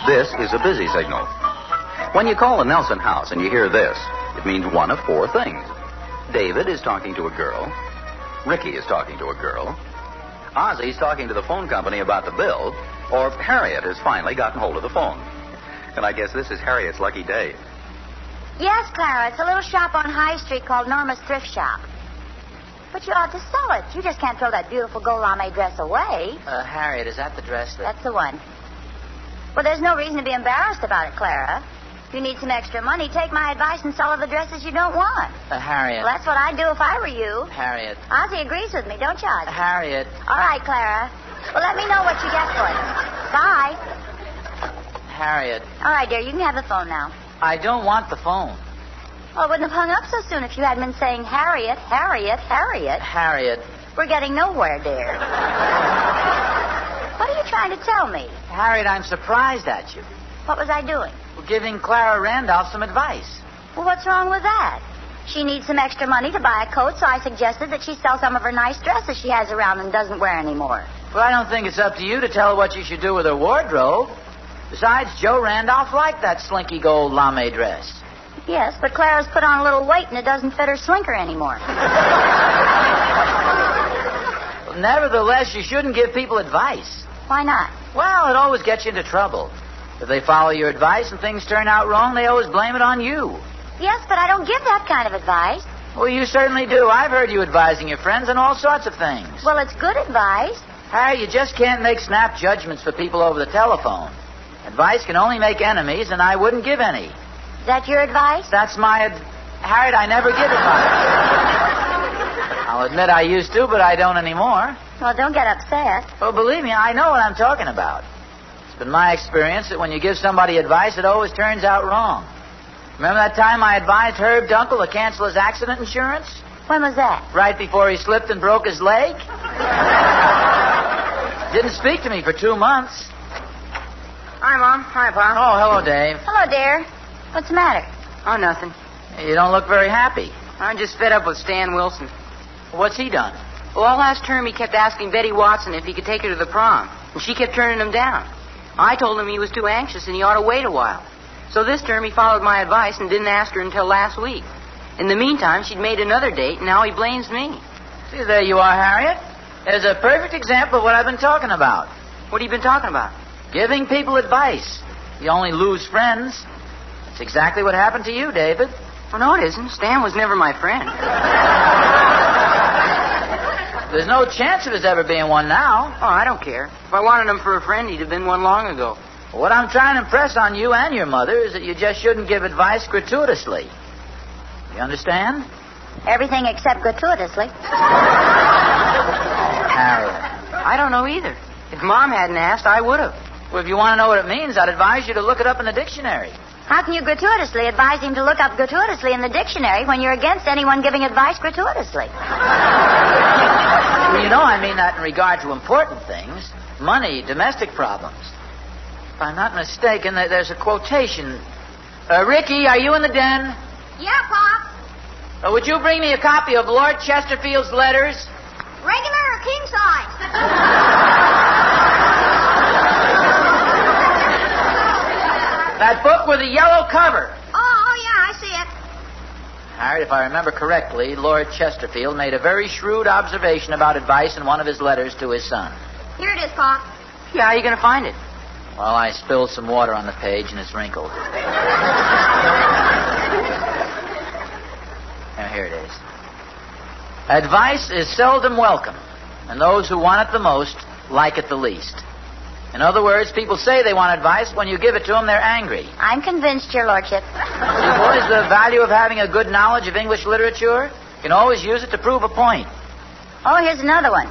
This is a busy signal. When you call the Nelson house and you hear this, it means one of four things. David is talking to a girl. Ricky is talking to a girl. Ozzie's talking to the phone company about the bill. Or Harriet has finally gotten hold of the phone. And I guess this is Harriet's lucky day. Yes, Clara. It's a little shop on High Street called Norma's Thrift Shop. But you ought to sell it. You just can't throw that beautiful gold lame dress away. Harriet, is that the dress that... That's the one. Well, there's no reason to be embarrassed about it, Clara. If you need some extra money, take my advice and sell her the dresses you don't want. Harriet. Well, that's what I'd do if I were you. Harriet. Ozzie agrees with me, don't you, Ozzie? Harriet. All right, Clara. Well, let me know what you get for it. Bye. Harriet. All right, dear, you can have the phone now. I don't want the phone. Well, I wouldn't have hung up so soon if you hadn't been saying Harriet, Harriet, Harriet. Harriet. We're getting nowhere, dear. What are you trying to tell me? Harriet, I'm surprised at you. What was I doing? Well, giving Clara Randolph some advice. Well, what's wrong with that? She needs some extra money to buy a coat, so I suggested that she sell some of her nice dresses she has around and doesn't wear anymore. Well, I don't think it's up to you to tell her what you should do with her wardrobe. Besides, Joe Randolph liked that slinky gold lame dress. Yes, but Clara's put on a little weight and it doesn't fit her slinker anymore. Well, nevertheless, you shouldn't give people advice. Why not? Well, it always gets you into trouble. If they follow your advice and things turn out wrong, they always blame it on you. Yes, but I don't give that kind of advice. Well, you certainly do. I've heard you advising your friends on all sorts of things. Well, it's good advice. Harry, you just can't make snap judgments for people over the telephone. Advice can only make enemies, and I wouldn't give any. Is that your advice? That's my Harriet, I never give advice. I'll admit I used to, but I don't anymore. Well, don't get upset. Well, believe me, I know what I'm talking about. It's been my experience that when you give somebody advice, it always turns out wrong. Remember that time I advised Herb Dunkel to cancel his accident insurance? When was that? Right before he slipped and broke his leg. Didn't speak to me for 2 months. Hi, Mom. Hi, Pa. Oh, hello, Dave. Hello, dear. What's the matter? Oh, nothing. You don't look very happy. I'm just fed up with Stan Wilson. What's he done? Well, all last term he kept asking Betty Watson if he could take her to the prom, and she kept turning him down. I told him he was too anxious and he ought to wait a while. So this term he followed my advice and didn't ask her until last week. In the meantime, she'd made another date, and now he blames me. See, there you are, Harriet. There's a perfect example of what I've been talking about. What have you been talking about? Giving people advice. You only lose friends. That's exactly what happened to you, David. Well, no, it isn't. Stan was never my friend. There's no chance of his ever being one now. Oh, I don't care. If I wanted him for a friend, he'd have been one long ago. What I'm trying to impress on you and your mother is that you just shouldn't give advice gratuitously. You understand? Everything except gratuitously. Harriet. I don't know either. If Mom hadn't asked, I would have. Well, if you want to know what it means, I'd advise you to look it up in the dictionary. How can you gratuitously advise him to look up gratuitously in the dictionary when you're against anyone giving advice gratuitously? Well, you know I mean that in regard to important things. Money, domestic problems. If I'm not mistaken, there's a quotation. Ricky, are you in the den? Yeah, Pop. Would you bring me a copy of Lord Chesterfield's letters? Regular or king size? That book with the yellow cover. Oh, yeah, I see it. Harriet, if I remember correctly, Lord Chesterfield made a very shrewd observation about advice in one of his letters to his son. Here it is, Pop. Yeah, how are you going to find it? Well, I spilled some water on the page and it's wrinkled. Now, here it is. Advice is seldom welcome, and those who want it the most like it the least. In other words, people say they want advice. When you give it to them, they're angry. I'm convinced, Your Lordship. See, boys, the value of having a good knowledge of English literature, you can always use it to prove a point. Oh, here's another one.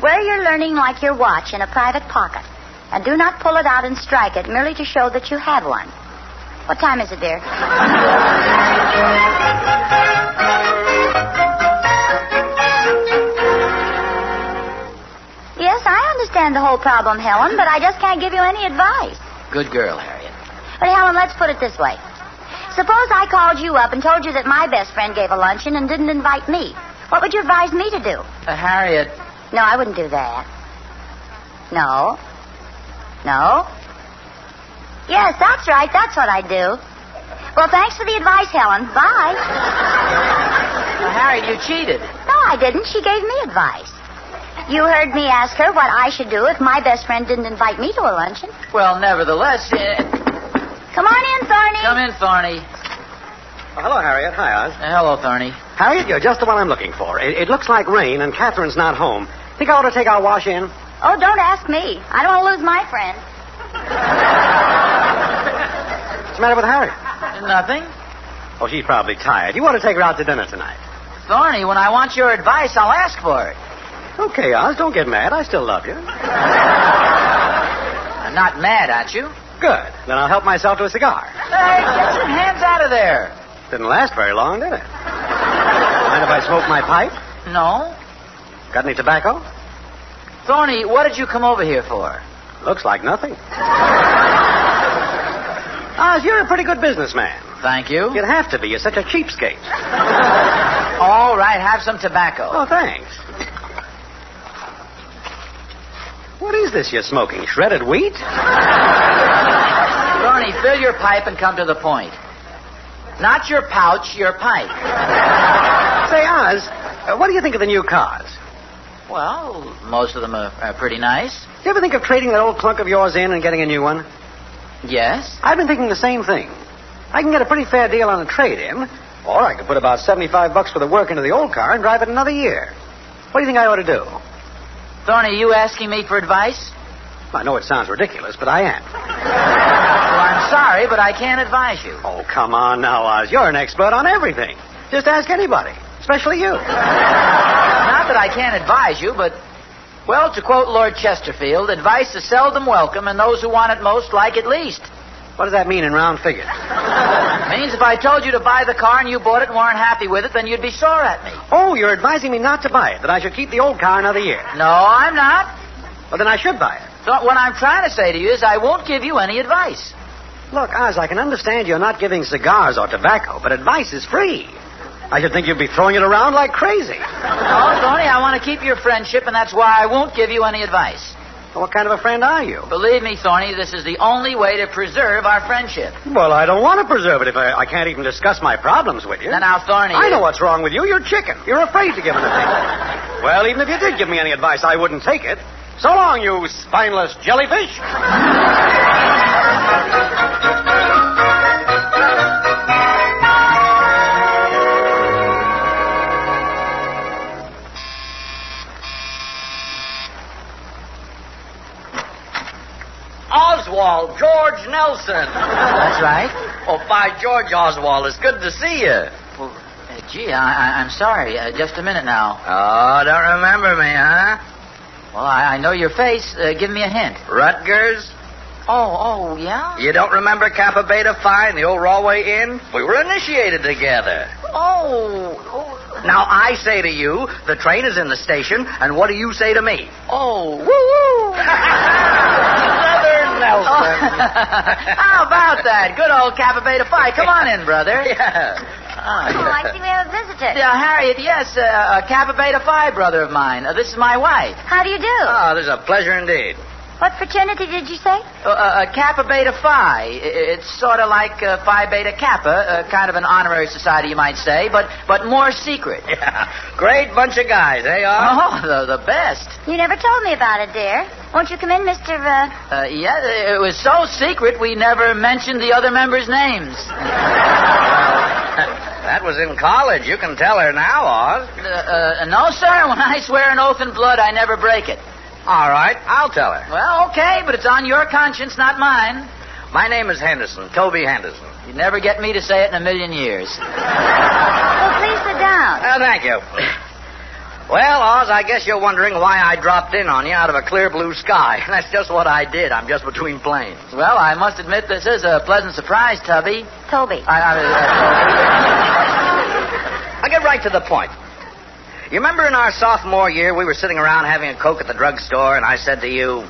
Wear your learning like your watch in a private pocket, and do not pull it out and strike it merely to show that you have one. What time is it, dear? Yes, I understand the whole problem, Helen, but I just can't give you any advice. Good girl, Harriet. But, Helen, let's put it this way. Suppose I called you up and told you that my best friend gave a luncheon and didn't invite me. What would you advise me to do? Harriet. No, I wouldn't do that. No. No. Yes, that's right. That's what I do. Well, thanks for the advice, Helen. Bye. Harriet, you cheated. No, I didn't. She gave me advice. You heard me ask her what I should do if my best friend didn't invite me to a luncheon. Well, nevertheless... Come on in, Thorny. Come in, Thorny. Oh, hello, Harriet. Hi, Oz. Hello, Thorny. Harriet, you're just the one I'm looking for. It looks like rain, and Catherine's not home. Think I ought to take our wash in? Oh, don't ask me. I don't want to lose my friend. What's the matter with Harriet? Nothing. Oh, she's probably tired. You ought to take her out to dinner tonight. Thorny, when I want your advice, I'll ask for it. Okay, Oz, don't get mad. I still love you. I'm not mad at you. Good. Then I'll help myself to a cigar. Hey, get your hands out of there. Didn't last very long, did it? Mind if I smoke my pipe? No. Got any tobacco? Thorny, what did you come over here for? Looks like nothing. Oz, you're a pretty good businessman. Thank you. You'd have to be. You're such a cheapskate. All right, have some tobacco. Oh, thanks. What is this you're smoking? Shredded wheat? Thorny, fill your pipe and come to the point. Not your pouch, your pipe. Say, Oz, what do you think of the new cars? Well, most of them are pretty nice. You ever think of trading that old clunk of yours in and getting a new one? Yes? I've been thinking the same thing. I can get a pretty fair deal on a trade-in, or I could put about $75 for the work into the old car and drive it another year. What do you think I ought to do? Thorny, you asking me for advice? I know it sounds ridiculous, but I am. Well, I'm sorry, but I can't advise you. Oh, come on now, Oz. You're an expert on everything. Just ask anybody, especially you. Not that I can't advise you, but, well, to quote Lord Chesterfield, advice is seldom welcome, and those who want it most like it least. What does that mean in round figures? It means if I told you to buy the car and you bought it and weren't happy with it, then you'd be sore at me. Oh, you're advising me not to buy it, that I should keep the old car another year. No, I'm not. Well, then I should buy it. So what I'm trying to say to you is I won't give you any advice. Look, Oz, I can understand you're not giving cigars or tobacco, but advice is free. I should think you'd be throwing it around like crazy. No, Tony, I want to keep your friendship, and that's why I won't give you any advice. Well, what kind of a friend are you? Believe me, Thorny, this is the only way to preserve our friendship. Well, I don't want to preserve it if I can't even discuss my problems with you. Now, Thorny... I know what's wrong with you. You're chicken. You're afraid to give an opinion. Well, even if you did give me any advice, I wouldn't take it. So long, you spineless jellyfish. Oswald, George Nelson. That's right. Oh, by George, Oswald, it's good to see you. Well, gee, I'm sorry. Just a minute now. Oh, don't remember me, huh? Well, I know your face. Give me a hint. Rutgers? Oh, yeah? You don't remember Kappa Beta Phi and the old Rawway Inn? We were initiated together. Oh. Now, I say to you, the train is in the station, and what do you say to me? Oh, woo-woo. Brother Nelson. How about that? Good old Kappa Beta Phi. Come on in, brother. Yeah. Oh, I see we have a visitor. Harriet, yes, a Kappa Beta Phi brother of mine. This is my wife. How do you do? Oh, this is a pleasure indeed. What fraternity did you say? Kappa Beta Phi. It's sort of like Phi Beta Kappa, kind of an honorary society, you might say, but more secret. Yeah. Great bunch of guys, eh, Oz? Oh, the best. You never told me about it, dear. Won't you come in, Mr. Yeah, it was so secret we never mentioned the other members' names. That was in college. You can tell her now, Oz. No, sir. When I swear an oath in blood, I never break it. All right, I'll tell her. Well, okay, but it's on your conscience, not mine. My name is Henderson, Toby Henderson. You'd never get me to say it in a million years. Well, please sit down. Thank you. Well, Oz, I guess you're wondering why I dropped in on you out of a clear blue sky. That's just what I did. I'm just between planes. Well, I must admit this is a pleasant surprise, Tubby. Toby. I'll get right to the point. You remember in our sophomore year, we were sitting around having a Coke at the drugstore, and I said to you,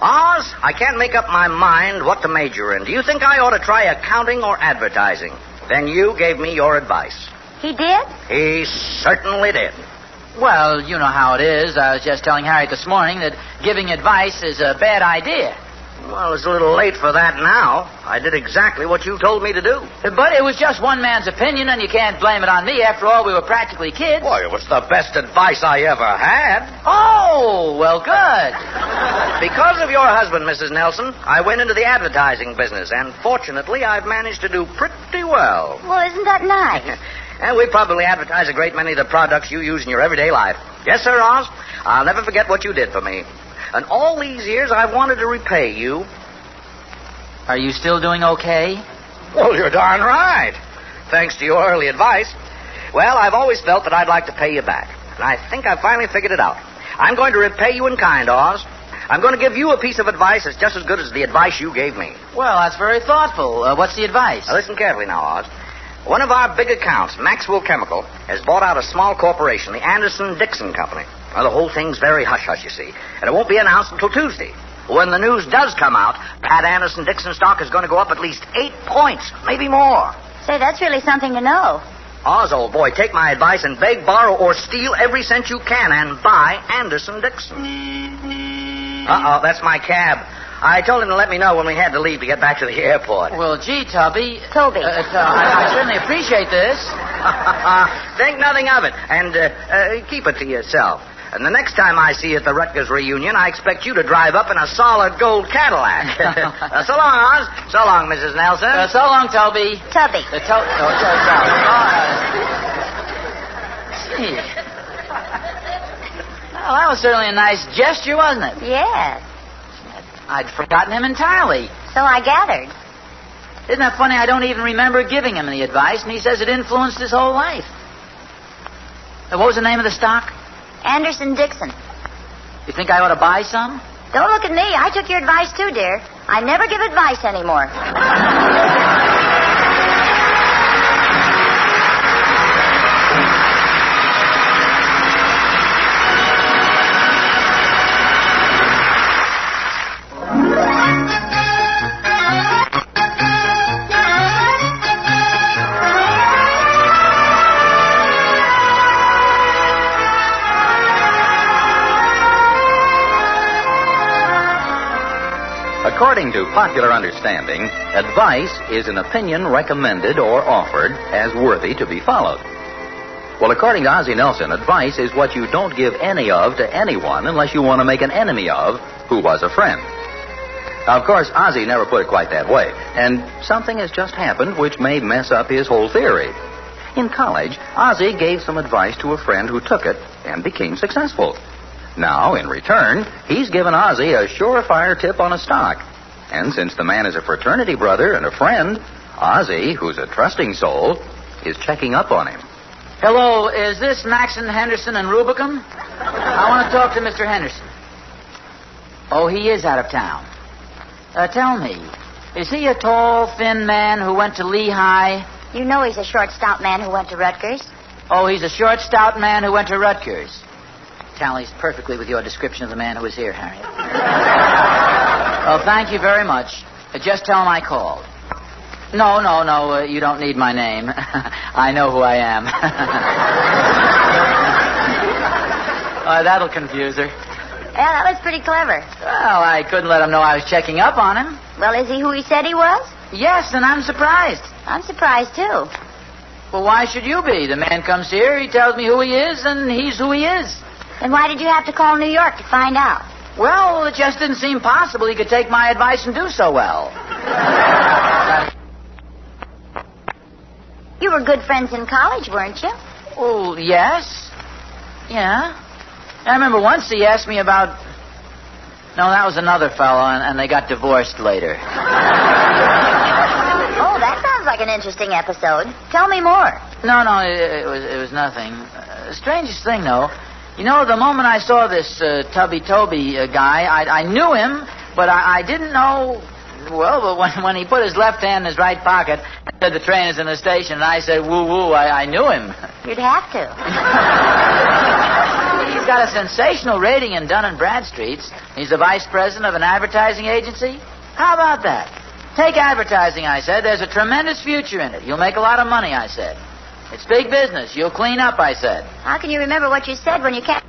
Oz, I can't make up my mind what to major in. Do you think I ought to try accounting or advertising? Then you gave me your advice. He did? He certainly did. Well, you know how it is. I was just telling Harriet this morning that giving advice is a bad idea. Well, it's a little late for that now. I did exactly what you told me to do. But it was just one man's opinion, and you can't blame it on me. After all, we were practically kids. Boy, it was the best advice I ever had. Oh, well, good. Because of your husband, Mrs. Nelson, I went into the advertising business, and fortunately, I've managed to do pretty well. Well, isn't that nice? And we probably advertise a great many of the products you use in your everyday life. Yes, sir, Oz. I'll never forget what you did for me. And all these years, I've wanted to repay you. Are you still doing okay? Well, you're darn right. Thanks to your early advice. Well, I've always felt that I'd like to pay you back. And I think I've finally figured it out. I'm going to repay you in kind, Oz. I'm going to give you a piece of advice that's just as good as the advice you gave me. Well, that's very thoughtful. What's the advice? Now, listen carefully now, Oz. One of our big accounts, Maxwell Chemical, has bought out a small corporation, the Anderson-Dixon Company. Now, the whole thing's very hush-hush, you see. And it won't be announced until Tuesday. When the news does come out, that Anderson-Dixon stock is going to go up at least 8 points, maybe more. Say, that's really something to know. Oz, old boy, take my advice and beg, borrow, or steal every cent you can and buy Anderson-Dixon. Uh-oh, that's my cab. I told him to let me know when we had to leave to get back to the airport. Well, gee, Toby. Toby. I certainly appreciate this. Think nothing of it, and keep it to yourself. And the next time I see you at the Rutgers reunion, I expect you to drive up in a solid gold Cadillac. So long, Oz. So long, Mrs. Nelson. So long, Toby. Tubby. Gee. Well, that was certainly a nice gesture, wasn't it? Yes. I'd forgotten him entirely. So I gathered. Isn't that funny? I don't even remember giving him the advice, and he says it influenced his whole life. What was the name of the stock? Anderson-Dixon. You think I ought to buy some? Don't look at me. I took your advice, too, dear. I never give advice anymore. According to popular understanding, advice is an opinion recommended or offered as worthy to be followed. Well, according to Ozzie Nelson, advice is what you don't give any of to anyone unless you want to make an enemy of who was a friend. Now, of course, Ozzie never put it quite that way, and something has just happened which may mess up his whole theory. In college, Ozzie gave some advice to a friend who took it and became successful. Now, in return, he's given Ozzie a surefire tip on a stock. And since the man is a fraternity brother and a friend, Ozzie, who's a trusting soul, is checking up on him. Hello, is this Maxon, Henderson, and Rubicon? I want to talk to Mr. Henderson. Oh, he is out of town. Tell me, is he a tall, thin man who went to Lehigh? You know he's a short, stout man who went to Rutgers. Oh, he's a short, stout man who went to Rutgers. Tallies perfectly with your description of the man who was here, Harriet. Well, thank you very much. Just tell him I called. No, you don't need my name. I know who I am. That'll confuse her. Yeah, that was pretty clever. Well, I couldn't let him know I was checking up on him. Well, is he who he said he was? Yes, and I'm surprised. I'm surprised, too. Well, why should you be? The man comes here, he tells me who he is, and he's who he is. Then why did you have to call New York to find out? Well, it just didn't seem possible he could take my advice and do so well. You were good friends in college, weren't you? Oh, yes. Yeah. I remember once he asked me about... No, that was another fellow, and they got divorced later. Oh, that sounds like an interesting episode. Tell me more. No, it was nothing. Strangest thing, though... You know, the moment I saw this Tubby Toby guy, I knew him, but I didn't know... Well, but when he put his left hand in his right pocket, said the train is in the station, and I said, woo-woo, I knew him. You'd have to. He's got a sensational rating in Dun & Bradstreet's. He's the vice president of an advertising agency. How about that? Take advertising, I said. There's a tremendous future in it. You'll make a lot of money, I said. It's big business. You'll clean up, I said. How can you remember what you said when you can't...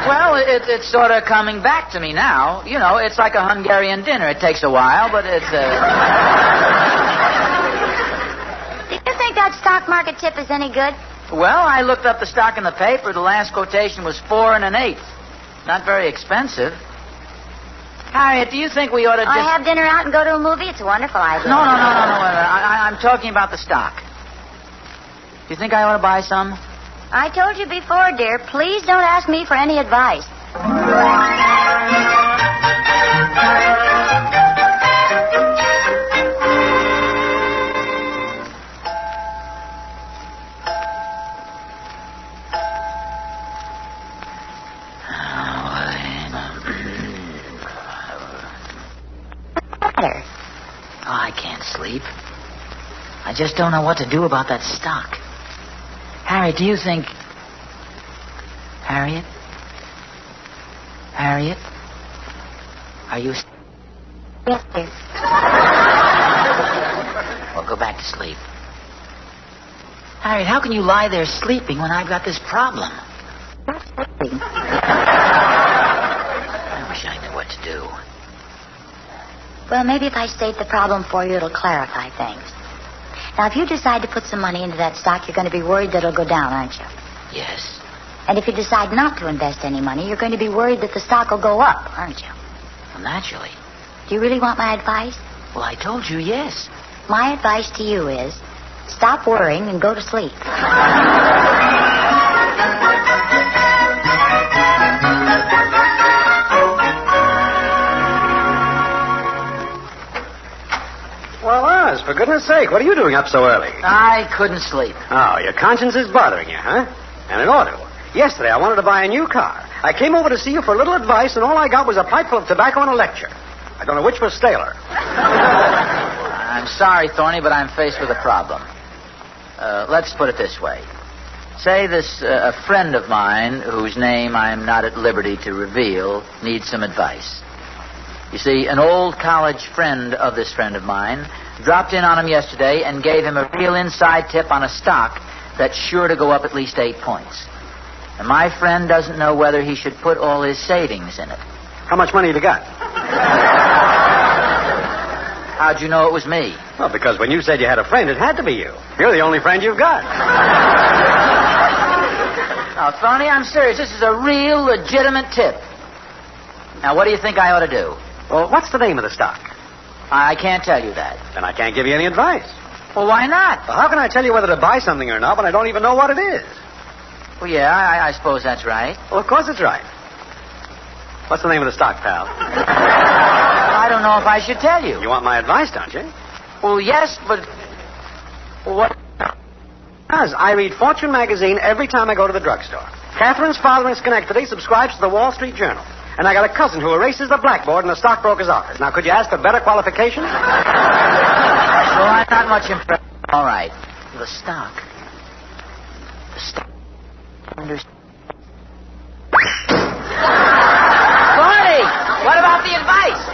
Well, it's sort of coming back to me now. You know, it's like a Hungarian dinner. It takes a while, but it's... Do you think that stock market tip is any good? Well, I looked up the stock in the paper. The last quotation was 4 1/8. Not very expensive. Harriet, do you think we ought to just... I have dinner out and go to a movie? It's a wonderful idea. No. I'm talking about the stock. Do you think I ought to buy some? I told you before, dear, please don't ask me for any advice. I can't sleep. I just don't know what to do about that stock. Harriet, do you think... Harriet? Harriet? Are you... Yes, dear. Well, go back to sleep. Harriet, how can you lie there sleeping when I've got this problem? Not sleeping. I wish I knew what to do. Well, maybe if I state the problem for you, it'll clarify things. Now, if you decide to put some money into that stock, you're going to be worried that it'll go down, aren't you? Yes. And if you decide not to invest any money, you're going to be worried that the stock will go up, aren't you? Well, naturally. Do you really want my advice? Well, I told you yes. My advice to you is stop worrying and go to sleep. Well, Oz, for goodness sake, what are you doing up so early? I couldn't sleep. Oh, your conscience is bothering you, huh? And it ought to. Yesterday, I wanted to buy a new car. I came over to see you for a little advice, and all I got was a pipe full of tobacco and a lecture. I don't know which was staler. I'm sorry, Thorny, but I'm faced with a problem. Let's put it this way. Say a friend of mine, whose name I'm not at liberty to reveal, needs some advice. You see, an old college friend of this friend of mine dropped in on him yesterday and gave him a real inside tip on a stock that's sure to go up at least 8 points. And my friend doesn't know whether he should put all his savings in it. How much money have you got? How'd you know it was me? Well, because when you said you had a friend, it had to be you. You're the only friend you've got. Now, Thorny, I'm serious. This is a real legitimate tip. Now, what do you think I ought to do? Well, what's the name of the stock? I can't tell you that. Then I can't give you any advice. Well, why not? Well, how can I tell you whether to buy something or not when I don't even know what it is? Well, yeah, I suppose that's right. Well, of course it's right. What's the name of the stock, pal? I don't know if I should tell you. You want my advice, don't you? Well, yes, but... What? Oz, I read Fortune magazine every time I go to the drugstore. Catherine's father in Schenectady subscribes to the Wall Street Journal. And I got a cousin who erases the blackboard in the stockbroker's office. Now, could you ask for better qualifications? Well, I'm not much impressed. All right. The stock. Thorny! What about the advice?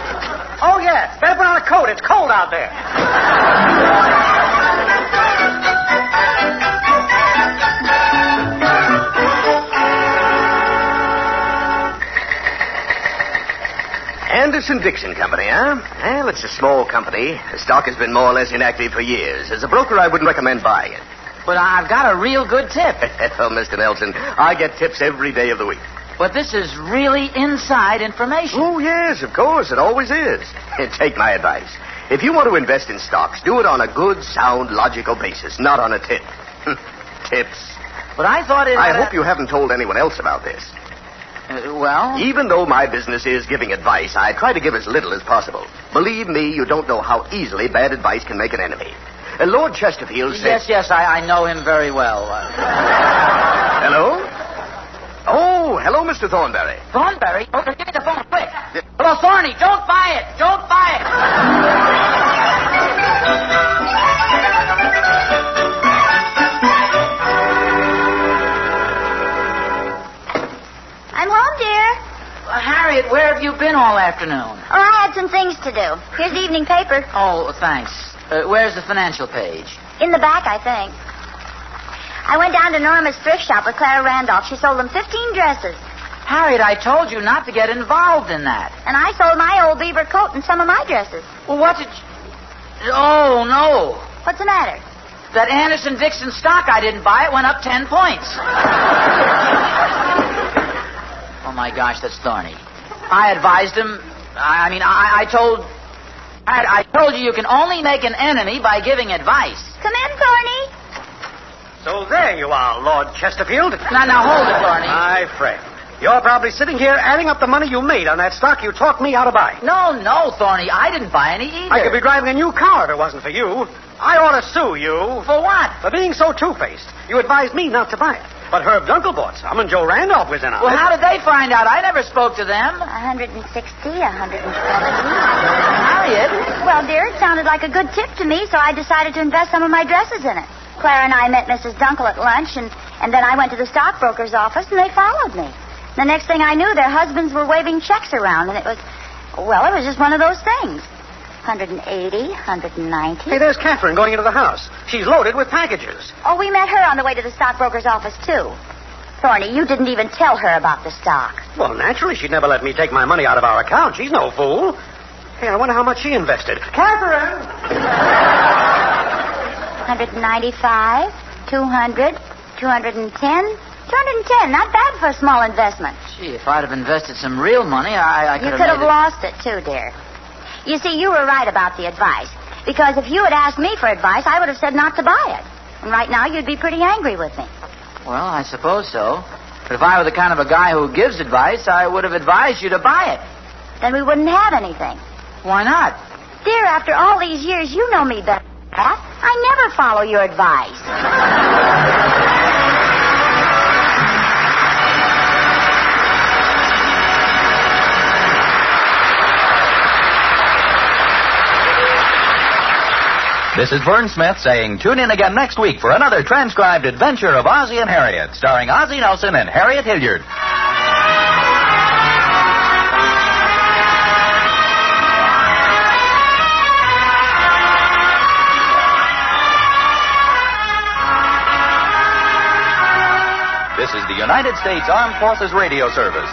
Oh, yeah. Better put on a coat. It's cold out there. Anderson-Dixon Company, huh? Well, it's a small company. The stock has been more or less inactive for years. As a broker, I wouldn't recommend buying it. But I've got a real good tip. Oh, Mr. Nelson, I get tips every day of the week. But this is really inside information. Oh, yes, of course. It always is. Take my advice. If you want to invest in stocks, do it on a good, sound, logical basis, not on a tip. Tips. But I thought it... I hope you haven't told anyone else about this. Well? Even though my business is giving advice, I try to give as little as possible. Believe me, you don't know how easily bad advice can make an enemy. Lord Chesterfield said... Yes, I know him very well. Hello? Oh, hello, Mr. Thornberry. Thornberry? Oh, give me the phone, quick. Hello, Thorny, don't buy it. Don't buy it. I'm home, dear. Harriet, where have you been all afternoon? Oh, I had some things to do. Here's the evening paper. Oh, thanks. Where's the financial page? In the back, I think. I went down to Norma's thrift shop with Clara Randolph. She sold them 15 dresses. Harriet, I told you not to get involved in that. And I sold my old beaver coat and some of my dresses. Well, what did you... Oh, no. What's the matter? That Anderson-Dixon stock I didn't buy, it went up 10 points. Oh, my gosh, that's Thorny. I advised him. I told you can only make an enemy by giving advice. Come in, Thorny. So there you are, Lord Chesterfield. Now, hold it, Thorny. My friend. You're probably sitting here adding up the money you made on that stock you taught me how to buy. No, Thorny, I didn't buy any either. I could be driving a new car if it wasn't for you. I ought to sue you. For what? For being so two-faced. You advised me not to buy it. But Herb Dunkel bought some, and Joe Randolph was in on it. Well, how did they find out? I never spoke to them. 160, 170. Harriet? Well, dear, it sounded like a good tip to me, so I decided to invest some of my dresses in it. Clara and I met Mrs. Dunkel at lunch, and then I went to the stockbroker's office, and they followed me. The next thing I knew, their husbands were waving checks around, and it was just one of those things. 180, 190. Hey, there's Catherine going into the house. She's loaded with packages. Oh, we met her on the way to the stockbroker's office, too. Thorny, you didn't even tell her about the stock. Well, naturally, she'd never let me take my money out of our account. She's no fool. Hey, I wonder how much she invested. Catherine! 195, 200, 210... 210, not bad for a small investment. Gee, if I'd have invested some real money, I could have... You could have lost it, too, dear. You see, you were right about the advice. Because if you had asked me for advice, I would have said not to buy it. And right now, you'd be pretty angry with me. Well, I suppose so. But if I were the kind of a guy who gives advice, I would have advised you to buy it. Then we wouldn't have anything. Why not? Dear, after all these years, you know me better than that. I never follow your advice. This is Vern Smith saying tune in again next week for another transcribed adventure of Ozzie and Harriet, starring Ozzie Nelson and Harriet Hilliard. This is the United States Armed Forces Radio Service.